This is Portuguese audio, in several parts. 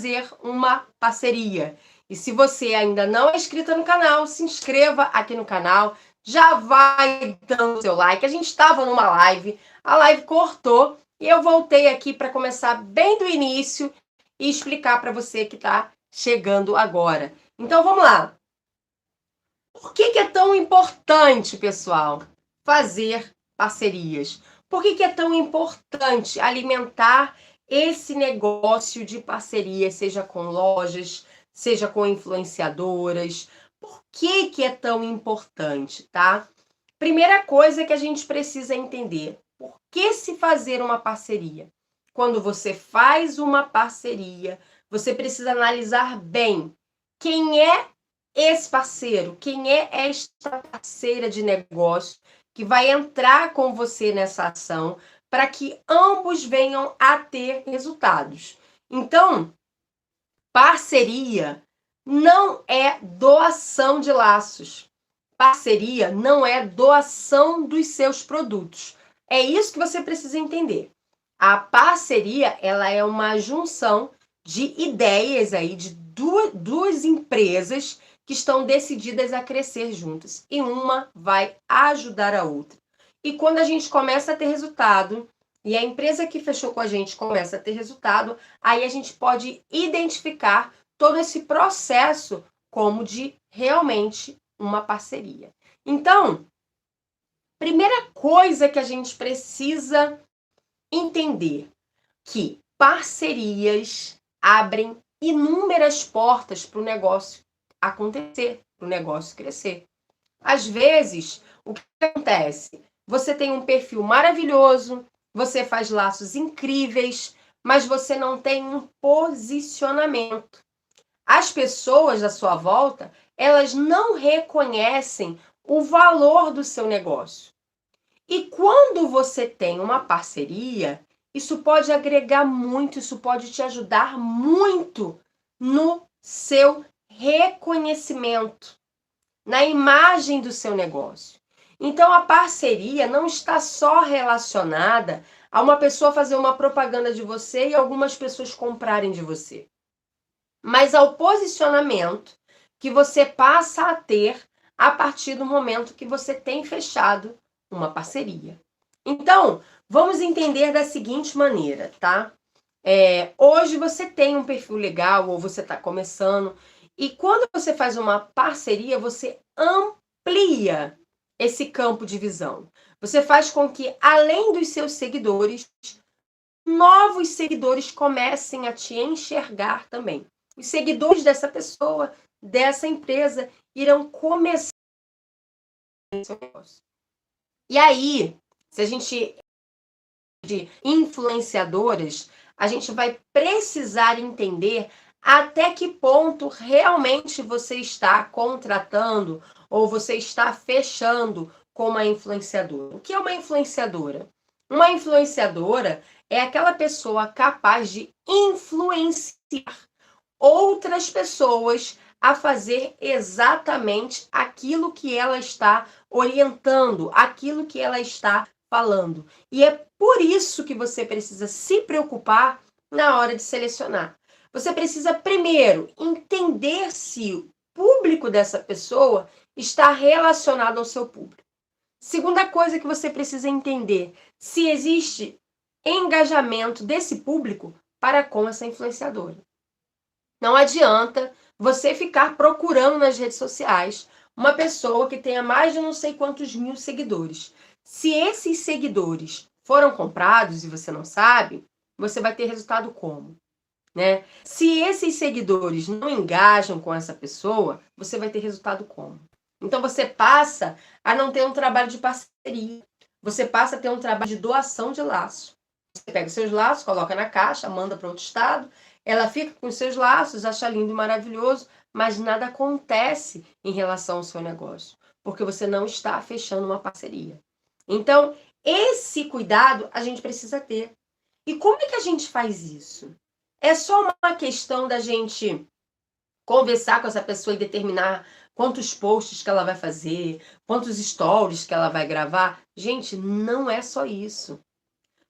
fazer uma parceria. E se você ainda não é inscrito no canal, se inscreva aqui no canal, já vai dando seu like. A gente estava numa live, a live cortou e eu voltei aqui para começar bem do início e explicar para você que está chegando agora. Então vamos lá. Por que é tão importante, pessoal, fazer parcerias? Por que é tão importante alimentar esse negócio de parceria, seja com lojas, seja com influenciadoras? Por que é tão importante, tá? Primeira coisa que a gente precisa entender, por que se fazer uma parceria? Quando você faz uma parceria, você precisa analisar bem quem é esse parceiro, quem é esta parceira de negócio que vai entrar com você nessa ação para que ambos venham a ter resultados. Então, parceria não é doação de laços. Parceria não é doação dos seus produtos. É isso que você precisa entender. A parceria, ela é uma junção de ideias aí de duas empresas que estão decididas a crescer juntas. E uma vai ajudar a outra. E quando a gente começa a ter resultado, e a empresa que fechou com a gente começa a ter resultado, aí a gente pode identificar todo esse processo como de realmente uma parceria. Então, primeira coisa que a gente precisa entender que parcerias abrem inúmeras portas para o negócio acontecer, para o negócio crescer. Às vezes, o que acontece? Você tem um perfil maravilhoso, você faz laços incríveis, mas você não tem um posicionamento. As pessoas à sua volta, elas não reconhecem o valor do seu negócio. E quando você tem uma parceria, isso pode agregar muito, isso pode te ajudar muito no seu reconhecimento, na imagem do seu negócio. Então, a parceria não está só relacionada a uma pessoa fazer uma propaganda de você e algumas pessoas comprarem de você, mas ao posicionamento que você passa a ter a partir do momento que você tem fechado uma parceria. Então, vamos entender da seguinte maneira, tá? Hoje você tem um perfil legal ou você está começando e quando você faz uma parceria, você amplia esse campo de visão. Você faz com que, além dos seus seguidores, novos seguidores comecem a te enxergar também. Os seguidores dessa pessoa, dessa empresa, irão começar o seu negócio. E aí, se a gente de influenciadoras, a gente vai precisar entender até que ponto realmente você está contratando ou você está fechando com uma influenciadora. O que é uma influenciadora? Uma influenciadora é aquela pessoa capaz de influenciar outras pessoas a fazer exatamente aquilo que ela está orientando, aquilo que ela está falando. E é por isso que você precisa se preocupar na hora de selecionar. Você precisa primeiro entender se o público dessa pessoa está relacionado ao seu público. Segunda coisa que você precisa entender, se existe engajamento desse público para com essa influenciadora. Não adianta você ficar procurando nas redes sociais uma pessoa que tenha mais de não sei quantos mil seguidores. Se esses seguidores foram comprados e você não sabe, você vai ter resultado como? Né? Se esses seguidores não engajam com essa pessoa, você vai ter resultado como? Então você passa a não ter um trabalho de parceria. Você passa a ter um trabalho de doação de laço. Você pega os seus laços, coloca na caixa, manda para outro estado, ela fica com os seus laços, acha lindo e maravilhoso, mas nada acontece em relação ao seu negócio, porque você não está fechando uma parceria. Então, esse cuidado a gente precisa ter. E como é que a gente faz isso? É só uma questão da gente conversar com essa pessoa e determinar quantos posts que ela vai fazer, quantos stories que ela vai gravar? Gente, não é só isso.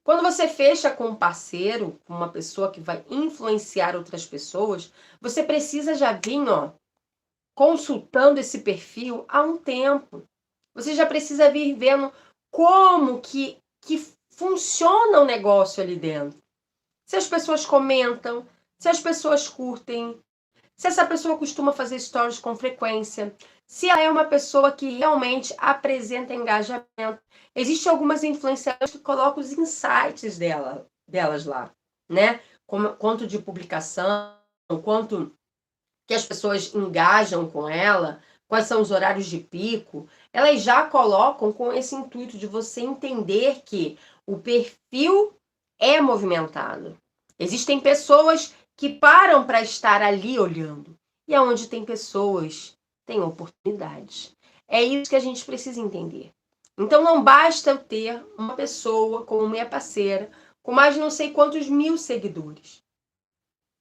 Quando você fecha com um parceiro, com uma pessoa que vai influenciar outras pessoas, você precisa já vir, ó, consultando esse perfil há um tempo. Você já precisa vir vendo como que funciona o negócio ali dentro. Se as pessoas comentam, se as pessoas curtem, se essa pessoa costuma fazer stories com frequência, se ela é uma pessoa que realmente apresenta engajamento. Existem algumas influenciadoras que colocam os insights delas lá, né? Quanto de publicação, quanto que as pessoas engajam com ela, quais são os horários de pico. Elas já colocam com esse intuito de você entender que o perfil é movimentado. Existem pessoas que param para estar ali olhando. E aonde tem pessoas, tem oportunidades. É isso que a gente precisa entender. Então não basta eu ter uma pessoa como minha parceira com mais de não sei quantos mil seguidores.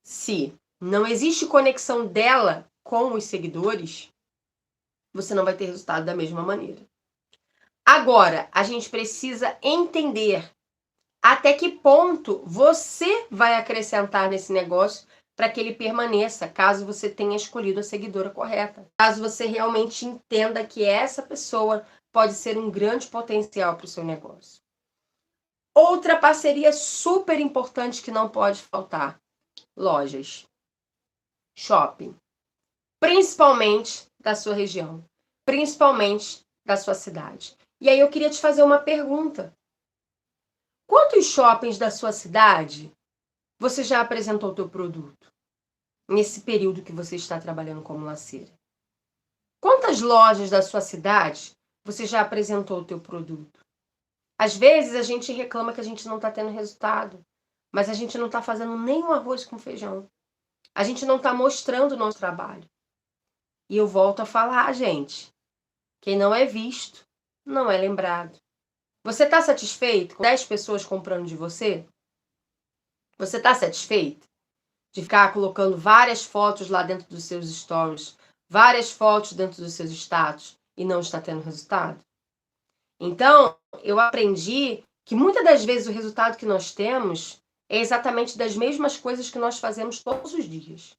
Se não existe conexão dela com os seguidores, você não vai ter resultado da mesma maneira. Agora, a gente precisa entender até que ponto você vai acrescentar nesse negócio para que ele permaneça, caso você tenha escolhido a seguidora correta. Caso você realmente entenda que essa pessoa pode ser um grande potencial para o seu negócio. Outra parceria super importante que não pode faltar: lojas, shopping. Principalmente da sua região, principalmente da sua cidade. E aí eu queria te fazer uma pergunta. Quantos shoppings da sua cidade você já apresentou o teu produto nesse período que você está trabalhando como laceira? Quantas lojas da sua cidade você já apresentou o teu produto? Às vezes a gente reclama que a gente não está tendo resultado, mas a gente não está fazendo nem um arroz com feijão. A gente não está mostrando o nosso trabalho. E eu volto a falar, gente, quem não é visto, não é lembrado. Você está satisfeito com 10 pessoas comprando de você? Você está satisfeito de ficar colocando várias fotos lá dentro dos seus stories, várias fotos dentro dos seus status e não está tendo resultado? Então, eu aprendi que muitas das vezes o resultado que nós temos é exatamente das mesmas coisas que nós fazemos todos os dias.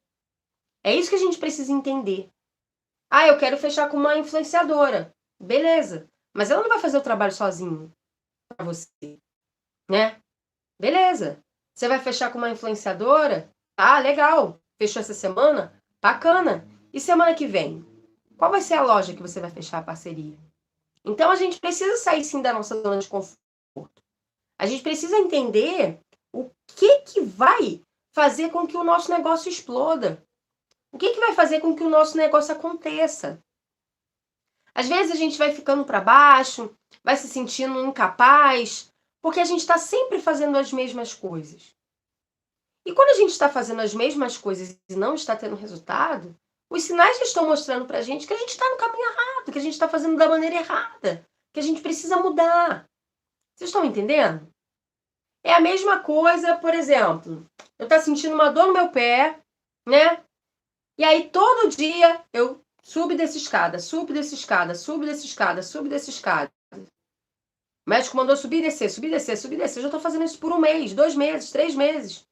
É isso que a gente precisa entender. Ah, eu quero fechar com uma influenciadora. Beleza. Mas ela não vai fazer o trabalho sozinha para você, né? Beleza. Você vai fechar com uma influenciadora? Ah, legal. Fechou essa semana? Bacana. E semana que vem? Qual vai ser a loja que você vai fechar a parceria? Então a gente precisa sair sim da nossa zona de conforto. A gente precisa entender o que vai fazer com que o nosso negócio exploda. O que vai fazer com que o nosso negócio aconteça. Às vezes a gente vai ficando para baixo, vai se sentindo incapaz, porque a gente está sempre fazendo as mesmas coisas. E quando a gente está fazendo as mesmas coisas e não está tendo resultado, os sinais já estão mostrando para a gente que a gente está no caminho errado, que a gente está fazendo da maneira errada, que a gente precisa mudar. Vocês estão entendendo? É a mesma coisa, por exemplo, eu estou sentindo uma dor no meu pé, né? E aí todo dia eu subo dessa escada, subo dessa escada, subo dessa escada, subo dessa escada. O médico mandou subir e descer, subir e descer, subir e descer. Eu já estou fazendo isso por 1 mês, 2 meses, 3 meses.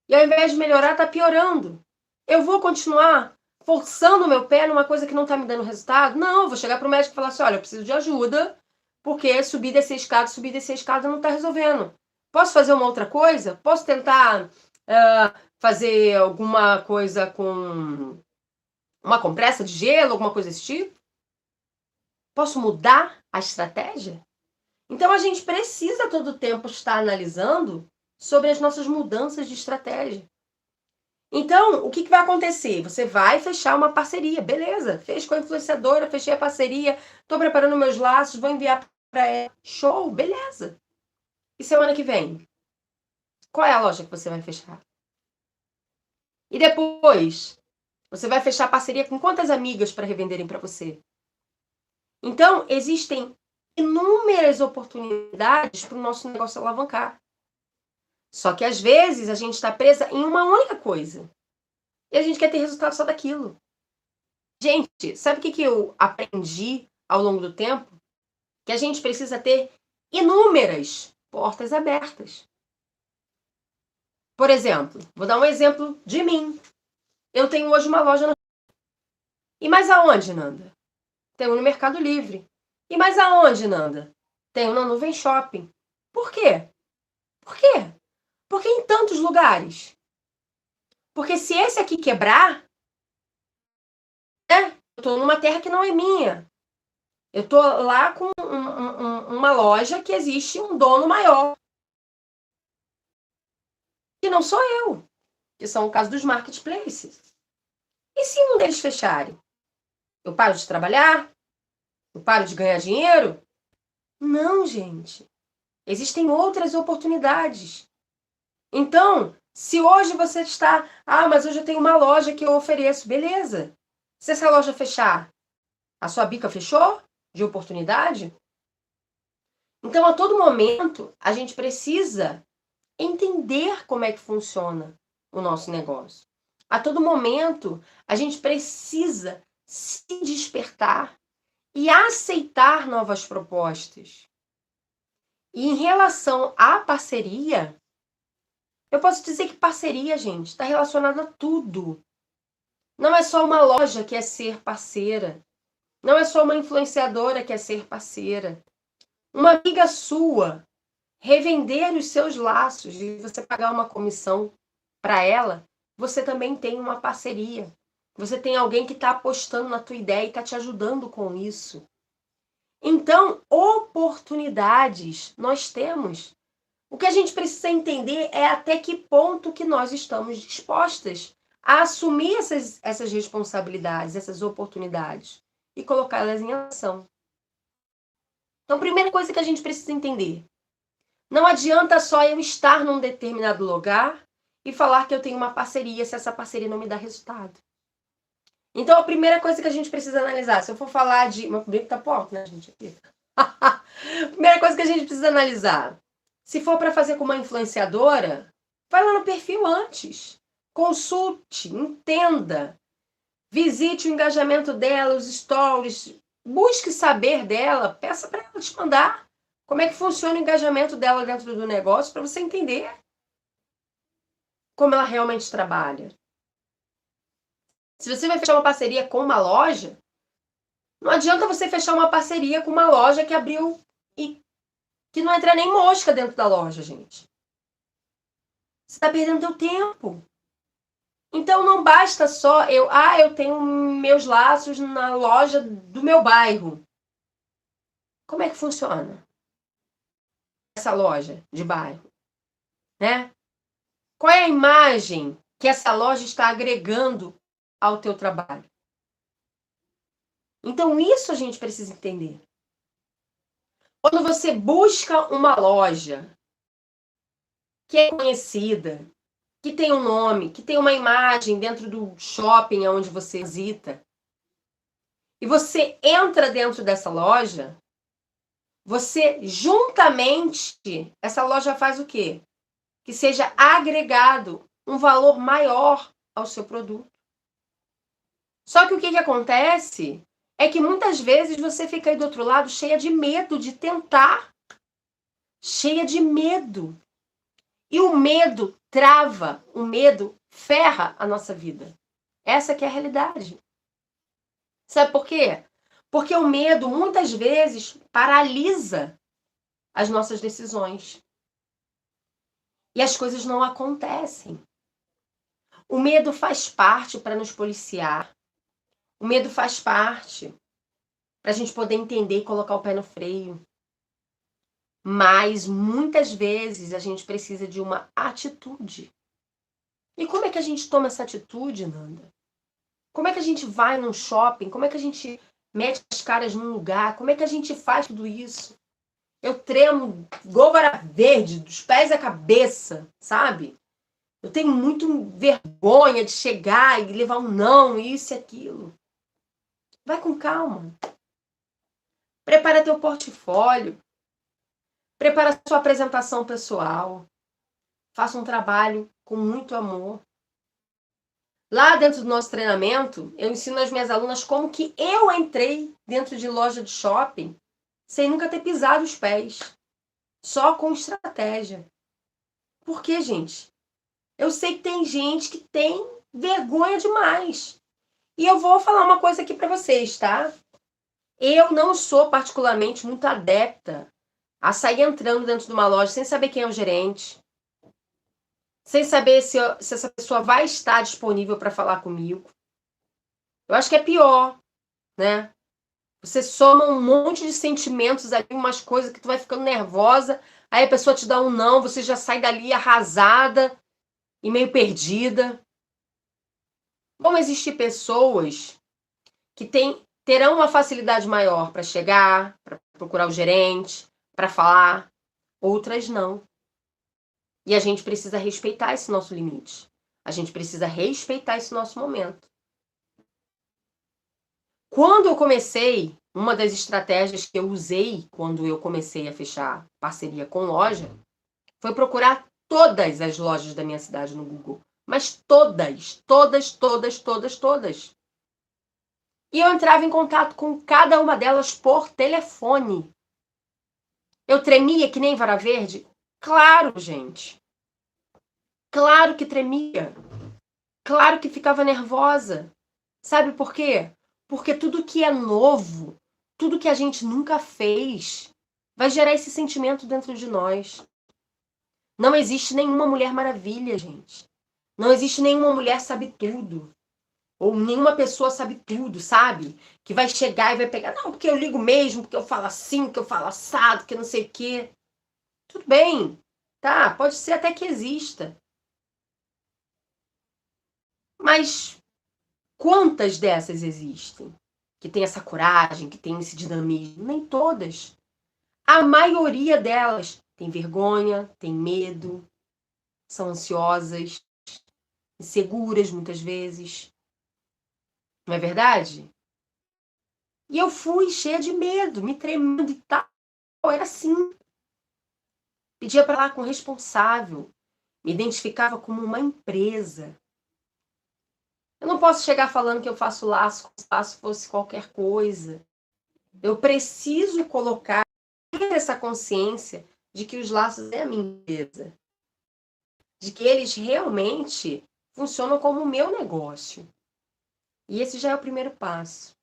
E ao invés de melhorar, está piorando. Eu vou continuar forçando o meu pé numa coisa que não está me dando resultado? Não, eu vou chegar para o médico e falar assim, olha, eu preciso de ajuda, porque subir e descer escada não está resolvendo. Posso fazer uma outra coisa? Posso tentar fazer alguma coisa com uma compressa de gelo, alguma coisa desse tipo? Posso mudar a estratégia? Então a gente precisa todo o tempo estar analisando sobre as nossas mudanças de estratégia. Então, o que vai acontecer? Você vai fechar uma parceria, beleza? Fez com a influenciadora, fechei a parceria, estou preparando meus laços, vou enviar para ela. Show, beleza. E semana que vem? Qual é a loja que você vai fechar? E depois, você vai fechar parceria com quantas amigas para revenderem para você? Então, existem inúmeras oportunidades para o nosso negócio alavancar. Só que às vezes a gente está presa em uma única coisa. E a gente quer ter resultado só daquilo. Gente, sabe o que eu aprendi ao longo do tempo? Que a gente precisa ter inúmeras portas abertas. Por exemplo, vou dar um exemplo de mim. Eu tenho hoje uma loja. E mais aonde, Nanda? Tenho no Mercado Livre. E mais aonde, Nanda? Tenho na Nuvem Shopping. Por quê? Por quê? Porque em tantos lugares. Porque se esse aqui quebrar, né? Eu estou numa terra que não é minha. Eu estou lá com uma loja que existe um dono maior. Que não sou eu. Que são o caso dos marketplaces. E se um deles fecharem? Eu paro de trabalhar? Eu paro de ganhar dinheiro? Não, gente. Existem outras oportunidades. Então, se hoje você está... mas hoje eu tenho uma loja que eu ofereço. Beleza. Se essa loja fechar, a sua bica fechou de oportunidade? Então, a todo momento, a gente precisa entender como é que funciona o nosso negócio. A todo momento, a gente precisa se despertar e aceitar novas propostas. E em relação à parceria, eu posso dizer que parceria, gente, está relacionada a tudo. Não é só uma loja que é ser parceira. Não é só uma influenciadora que é ser parceira. Uma amiga sua revender os seus laços e você pagar uma comissão para ela, você também tem uma parceria. Você tem alguém que está apostando na tua ideia e está te ajudando com isso. Então, oportunidades nós temos. O que a gente precisa entender é até que ponto que nós estamos dispostas a assumir essas responsabilidades, essas oportunidades e colocá-las em ação. Então, primeira coisa que a gente precisa entender. Não adianta só eu estar num determinado lugar e falar que eu tenho uma parceria se essa parceria não me dá resultado. Então, a primeira coisa que a gente precisa analisar, se eu for falar de... Meu bebê tá porco, né, gente? Primeira coisa que a gente precisa analisar. Se for para fazer com uma influenciadora, vai lá no perfil antes. Consulte, entenda. Visite o engajamento dela, os stories. Busque saber dela. Peça para ela te mandar como é que funciona o engajamento dela dentro do negócio para você entender como ela realmente trabalha. Se você vai fechar uma parceria com uma loja, não adianta você fechar uma parceria com uma loja que abriu e que não entra nem mosca dentro da loja, gente. Você está perdendo seu tempo. Então não basta só eu tenho meus laços na loja do meu bairro. Como é que funciona essa loja de bairro, né? Qual é a imagem que essa loja está agregando ao teu trabalho? Então isso a gente precisa entender. Quando você busca uma loja que é conhecida, que tem um nome, que tem uma imagem dentro do shopping onde você visita, e você entra dentro dessa loja, você juntamente, essa loja faz o quê? Que seja agregado um valor maior ao seu produto. Só que o que acontece é que muitas vezes você fica aí do outro lado cheia de medo de tentar, cheia de medo. E o medo trava, o medo ferra a nossa vida. Essa que é a realidade. Sabe por quê? Porque o medo, muitas vezes, paralisa as nossas decisões. E as coisas não acontecem. O medo faz parte para nos policiar. O medo faz parte para a gente poder entender e colocar o pé no freio. Mas, muitas vezes, a gente precisa de uma atitude. E como é que a gente toma essa atitude, Nanda? Como é que a gente vai num shopping? Como é que a gente mete as caras num lugar? Como é que a gente faz tudo isso? Eu tremo igual vara verde, dos pés à cabeça, sabe? Eu tenho muito vergonha de chegar e levar um não, isso e aquilo. Vai com calma. Prepara teu portfólio. Prepara sua apresentação pessoal. Faça um trabalho com muito amor. Lá dentro do nosso treinamento, eu ensino às minhas alunas como que eu entrei dentro de loja de shopping sem nunca ter pisado os pés. só com estratégia. Por quê, gente? Eu sei que tem gente que tem vergonha demais. E eu vou falar uma coisa aqui para vocês, tá? Eu não sou particularmente muito adepta a sair entrando dentro de uma loja sem saber quem é o gerente, sem saber se essa pessoa vai estar disponível para falar comigo. Eu acho que é pior, né? Você soma um monte de sentimentos ali, umas coisas que tu vai ficando nervosa, aí a pessoa te dá um não, você já sai dali arrasada e meio perdida. Vão existir pessoas que terão uma facilidade maior para chegar, para procurar o gerente, para falar, outras não. E a gente precisa respeitar esse nosso limite. A gente precisa respeitar esse nosso momento. Quando eu comecei, uma das estratégias que eu usei quando eu comecei a fechar parceria com loja foi procurar todas as lojas da minha cidade no Google. Mas todas, todas, todas, todas, todas. E eu entrava em contato com cada uma delas por telefone. Eu tremia que nem vara verde? Claro, gente. Claro que tremia. Claro que ficava nervosa. Sabe por quê? Porque tudo que é novo, tudo que a gente nunca fez, vai gerar esse sentimento dentro de nós. Não existe nenhuma Mulher Maravilha, gente. Não existe nenhuma mulher sabe tudo. Ou nenhuma pessoa sabe tudo, sabe? Que vai chegar e vai pegar, não, porque eu ligo mesmo, porque eu falo assim, porque eu falo assado, que não sei o quê. Tudo bem, tá? Pode ser até que exista. Mas quantas dessas existem? Que tem essa coragem, que tem esse dinamismo? Nem todas. A maioria delas tem vergonha, tem medo, são ansiosas, inseguras muitas vezes. Não é verdade? E eu fui cheia de medo, me tremendo e tal. Era assim. Pedia para falar com o responsável. Me identificava como uma empresa. Eu não posso chegar falando que eu faço laço como se laço fosse qualquer coisa. Eu preciso colocar essa consciência de que os laços é a minha empresa. De que eles realmente funcionam como o meu negócio. E esse já é o primeiro passo.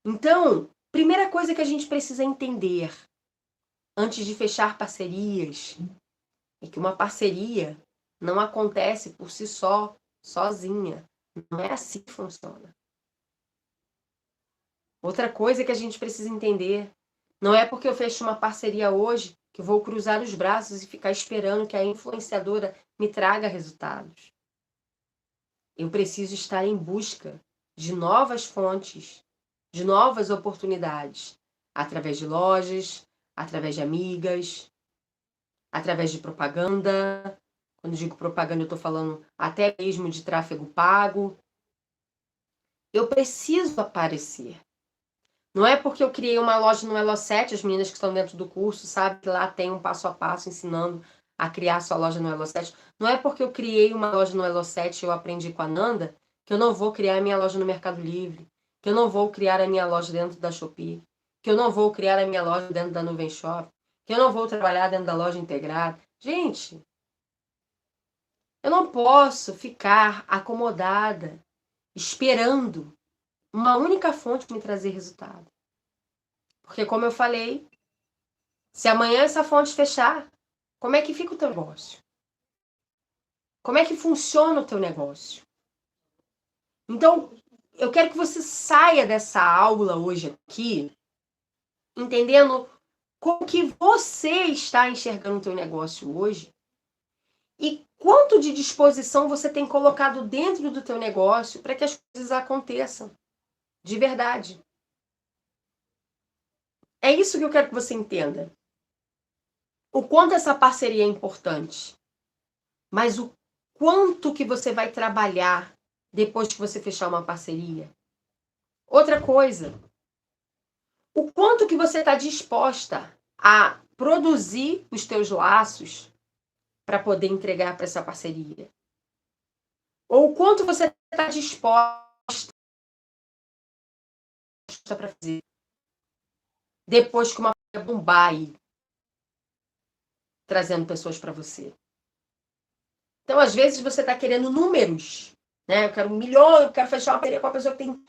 Então, primeira coisa que a gente precisa entender antes de fechar parcerias é que uma parceria não acontece por si só, sozinha. Não é assim que funciona. Outra coisa que a gente precisa entender, não é porque eu fecho uma parceria hoje que eu vou cruzar os braços e ficar esperando que a influenciadora me traga resultados. Eu preciso estar em busca de novas fontes, de novas oportunidades, através de lojas, através de amigas, através de propaganda. Quando digo propaganda, eu estou falando até mesmo de tráfego pago. Eu preciso aparecer. Não é porque eu criei uma loja no Elo7, as meninas que estão dentro do curso sabem que lá tem um passo a passo ensinando a criar sua loja no Elo7. Não é porque eu criei uma loja no Elo7 e eu aprendi com a Nanda que eu não vou criar a minha loja no Mercado Livre, que eu não vou criar a minha loja dentro da Shopee, que eu não vou criar a minha loja dentro da Nuvem Shop, que eu não vou trabalhar dentro da loja integrada. Gente, eu não posso ficar acomodada, esperando uma única fonte me trazer resultado. Porque, como eu falei, se amanhã essa fonte fechar, como é que fica o teu negócio? Como é que funciona o teu negócio? Então, eu quero que você saia dessa aula hoje aqui entendendo como que você está enxergando o teu negócio hoje e quanto de disposição você tem colocado dentro do teu negócio para que as coisas aconteçam de verdade. É isso que eu quero que você entenda. O quanto essa parceria é importante, mas o quanto que você vai trabalhar depois que você fechar uma parceria. Outra coisa, o quanto que você está disposta a produzir os teus laços para poder entregar para essa parceria. Ou o quanto você está disposta para fazer depois que uma bombar aí. trazendo pessoas para você. Então, às vezes, você está querendo números, né? Eu quero 1 milhão, eu quero fechar uma parceria com uma pessoa que tem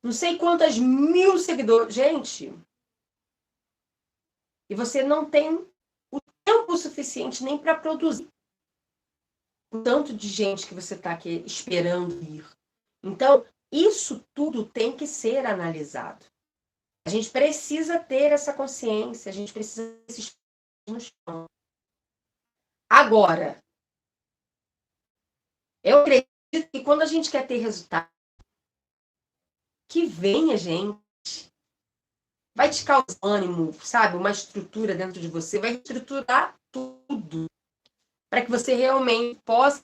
não sei quantas mil seguidores. Gente, e você não tem o tempo suficiente nem para produzir o tanto de gente que você está aqui esperando vir. Então, isso tudo tem que ser analisado. A gente precisa ter essa consciência, a gente precisa desses no chão. Agora, eu acredito que quando a gente quer ter resultado, que venha, gente, vai te causar ânimo, sabe? Uma estrutura dentro de você, vai estruturar tudo para que você realmente possa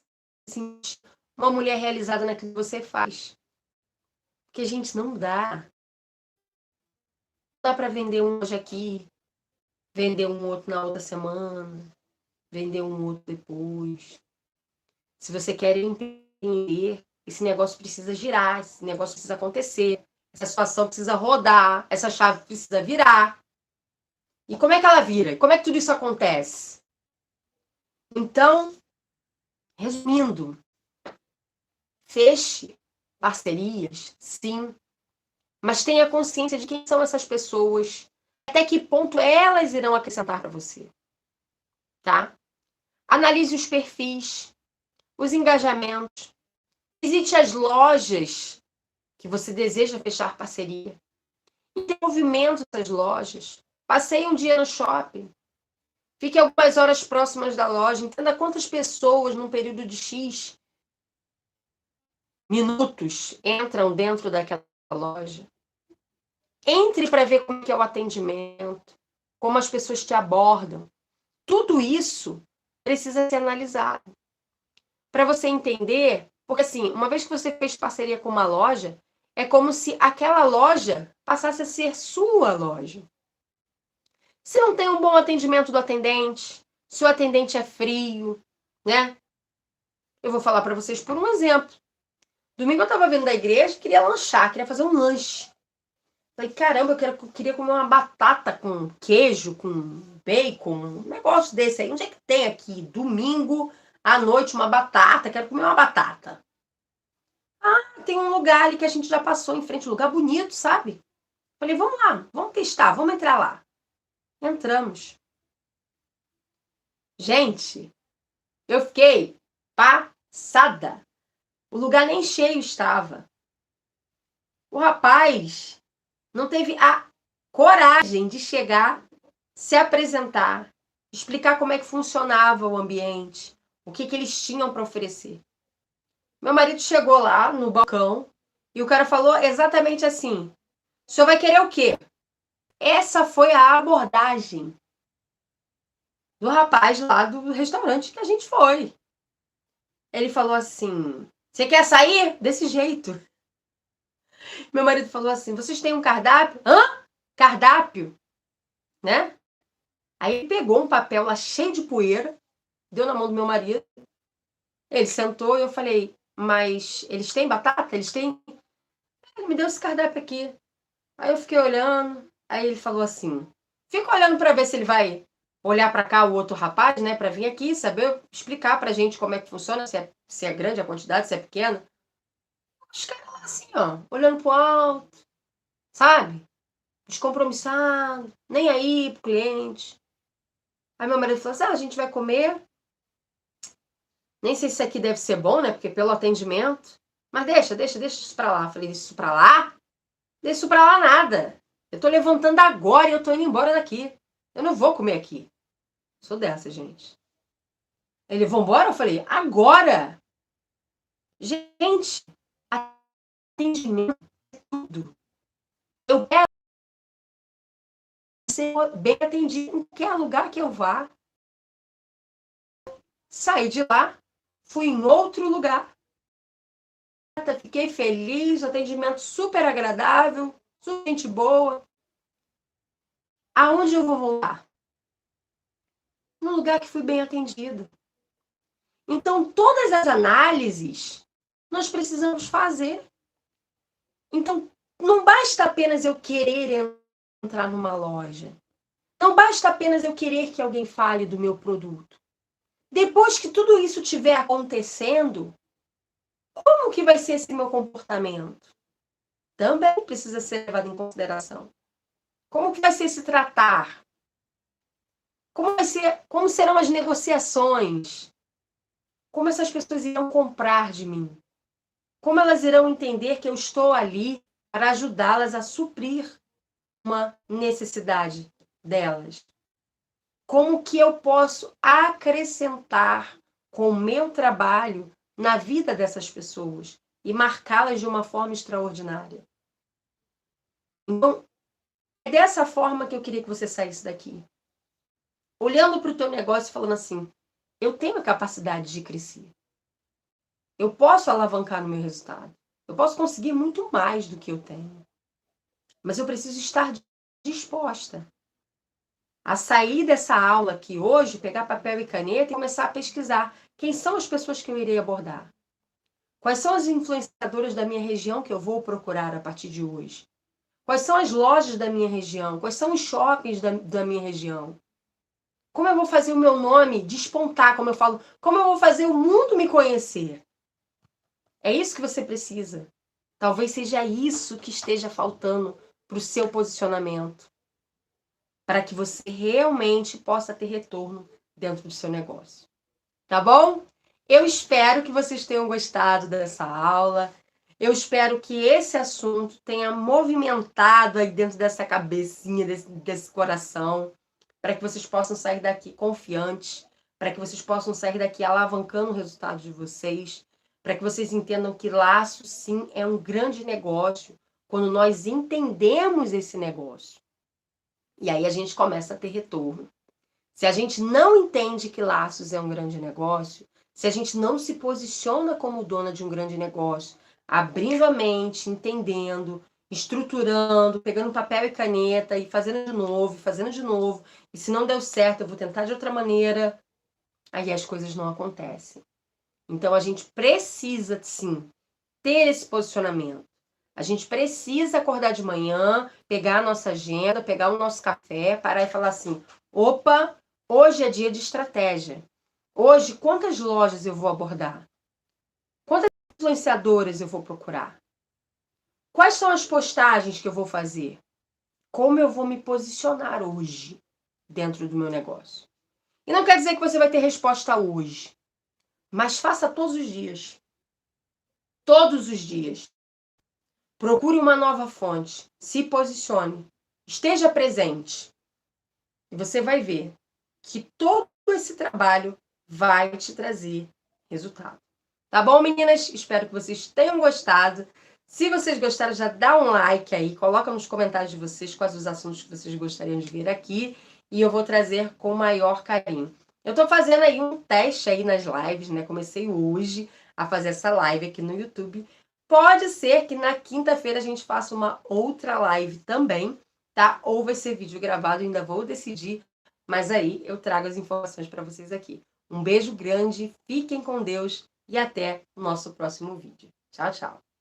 se sentir uma mulher realizada naquilo que você faz. Porque, gente, não dá. Não dá para vender um hoje aqui, vender um outro na outra semana, vender um outro depois. Se você quer empreender, esse negócio precisa girar, esse negócio precisa acontecer, essa situação precisa rodar, essa chave precisa virar. E como é que ela vira? Como é que tudo isso acontece? Então, resumindo, feche parcerias, sim, mas tenha consciência de quem são essas pessoas, até que ponto elas irão acrescentar para você, tá? Analise os perfis, os engajamentos, visite as lojas que você deseja fechar parceria, tenha movimento das lojas, passeie um dia no shopping, fique algumas horas próximas da loja, entenda quantas pessoas num período de X minutos entram dentro daquela loja. Entre para ver como é o atendimento, como as pessoas te abordam. Tudo isso precisa ser analisado. Para você entender, porque assim, uma vez que você fez parceria com uma loja, é como se aquela loja passasse a ser sua loja. Se não tem um bom atendimento do atendente, se o atendente é frio, né? Eu vou falar para vocês por um exemplo. Domingo eu estava vindo da igreja, queria lanchar, queria fazer um lanche. Falei, caramba, eu queria comer uma batata com queijo, com bacon, um negócio desse aí. Onde é que tem aqui? Domingo à noite uma batata, quero comer uma batata. Ah, tem um lugar ali que a gente já passou em frente, um lugar bonito, sabe? Falei, vamos lá, vamos testar, vamos entrar lá. Entramos. Gente, eu fiquei passada. O lugar nem cheio estava. O rapaz não teve a coragem de chegar, se apresentar, explicar como é que funcionava o ambiente, o que eles tinham para oferecer. Meu marido chegou lá no balcão e o cara falou exatamente assim: o senhor vai querer o quê? Essa foi a abordagem do rapaz lá do restaurante que a gente foi. Ele falou assim: você quer sair? Desse jeito. Meu marido falou assim: vocês têm um cardápio? Hã? Cardápio? Né? Aí ele pegou um papel lá cheio de poeira, deu na mão do meu marido. Ele sentou e eu falei: mas eles têm batata? Eles têm? Ele me deu esse cardápio aqui. Aí eu fiquei olhando. Aí ele falou assim: fica olhando para ver se ele vai olhar para cá o outro rapaz, né, para vir aqui saber explicar pra gente como é que funciona, se é grande a quantidade, se é pequena. Os caras lá assim, ó, olhando pro alto, sabe? Descompromissado, nem aí pro cliente. Aí meu marido falou assim: a gente vai comer. Nem sei se isso aqui deve ser bom, né? Porque pelo atendimento. Mas deixa isso pra lá. Falei, isso pra lá? Deixa isso pra lá nada. Eu tô levantando agora e eu tô indo embora daqui. Eu não vou comer aqui. Sou dessa, gente. Ele, vambora? Eu falei, agora? Gente, atendimento é tudo. Eu quero ser bem atendido em qualquer lugar que eu vá. Saí de lá, fui em outro lugar. Fiquei feliz, atendimento super agradável, super gente boa. Aonde eu vou voltar? No lugar que fui bem atendido. Então, todas as análises nós precisamos fazer. Então, não basta apenas eu querer entrar numa loja. Não basta apenas eu querer que alguém fale do meu produto. Depois que tudo isso estiver acontecendo, como que vai ser esse meu comportamento? Também precisa ser levado em consideração. Como que vai ser se tratar? Como serão as negociações? Como essas pessoas irão comprar de mim? Como elas irão entender que eu estou ali para ajudá-las a suprir uma necessidade delas? Como que eu posso acrescentar com o meu trabalho na vida dessas pessoas e marcá-las de uma forma extraordinária? Então, é dessa forma que eu queria que você saísse daqui. Olhando para o teu negócio e falando assim, eu tenho a capacidade de crescer. Eu posso alavancar no meu resultado. Eu posso conseguir muito mais do que eu tenho. Mas eu preciso estar disposta a sair dessa aula aqui hoje, pegar papel e caneta e começar a pesquisar quem são as pessoas que eu irei abordar. Quais são as influenciadoras da minha região que eu vou procurar a partir de hoje? Quais são as lojas da minha região? Quais são os shoppings da minha região? Como eu vou fazer o meu nome despontar, como eu falo? Como eu vou fazer o mundo me conhecer? É isso que você precisa. Talvez seja isso que esteja faltando para o seu posicionamento, para que você realmente possa ter retorno dentro do seu negócio. Tá bom? Eu espero que vocês tenham gostado dessa aula. Eu espero que esse assunto tenha movimentado aí dentro dessa cabecinha, desse coração, para que vocês possam sair daqui confiantes, para que vocês possam sair daqui alavancando o resultado de vocês, para que vocês entendam que laço, sim, é um grande negócio quando nós entendemos esse negócio. E aí a gente começa a ter retorno. Se a gente não entende que laços é um grande negócio, se a gente não se posiciona como dona de um grande negócio, abrindo a mente, entendendo, estruturando, pegando papel e caneta e fazendo de novo, e se não deu certo, eu vou tentar de outra maneira, aí as coisas não acontecem. Então a gente precisa, sim, ter esse posicionamento. A gente precisa acordar de manhã, pegar a nossa agenda, pegar o nosso café, parar e falar assim: opa, hoje é dia de estratégia. Hoje, quantas lojas eu vou abordar? Quantas influenciadoras eu vou procurar? Quais são as postagens que eu vou fazer? Como eu vou me posicionar hoje dentro do meu negócio? E não quer dizer que você vai ter resposta hoje, mas faça todos os dias. Todos os dias. Procure uma nova fonte, se posicione, esteja presente. E você vai ver que todo esse trabalho vai te trazer resultado. Tá bom, meninas? Espero que vocês tenham gostado. Se vocês gostaram, já dá um like aí, coloca nos comentários de vocês quais os assuntos que vocês gostariam de ver aqui e eu vou trazer com o maior carinho. Eu tô fazendo aí um teste aí nas lives, né? Comecei hoje a fazer essa live aqui no YouTube. Pode ser que na quinta-feira a gente faça uma outra live também, tá? Ou vai ser vídeo gravado, ainda vou decidir, mas aí eu trago as informações para vocês aqui. Um beijo grande, fiquem com Deus e até o nosso próximo vídeo. Tchau, tchau!